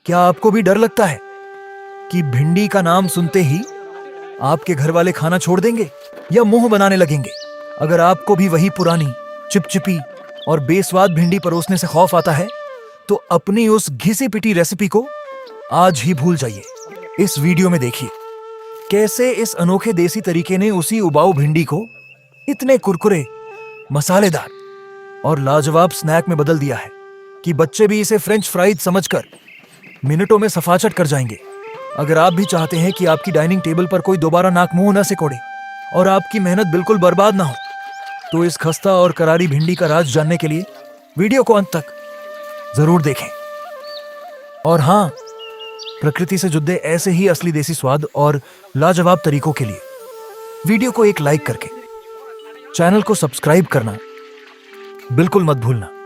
क्या आपको भी डर लगता है कि भिंडी का नाम सुनते ही आपके घर वाले खाना छोड़ देंगे या मुंह बनाने लगेंगे? अगर आपको भी वही पुरानी चिपचिपी और बेस्वाद भिंडी परोसने से खौफ आता है तो अपनी उस घिसी पिटी रेसिपी को आज ही भूल जाइए। इस वीडियो में देखिए कैसे इस अनोखे देसी तरीके ने उसी उबाऊ भिंडी को इतने कुरकुरे, मसालेदार और लाजवाब स्नैक में बदल दिया है कि बच्चे भी इसे फ्रेंच फ्राइज समझकर मिनटों में सफाचट कर जाएंगे। अगर आप भी चाहते हैं कि आपकी डाइनिंग टेबल पर कोई दोबारा नाक मुंह न सिकोड़े और आपकी मेहनत बिल्कुल बर्बाद ना हो, तो इस खस्ता और करारी भिंडी का राज जानने के लिए वीडियो को अंत तक जरूर देखें। और हाँ, प्रकृति से जुड़े ऐसे ही असली देसी स्वाद और लाजवाब तरीकों के लिए वीडियो को एक लाइक करके चैनल को सब्सक्राइब करना बिल्कुल मत भूलना।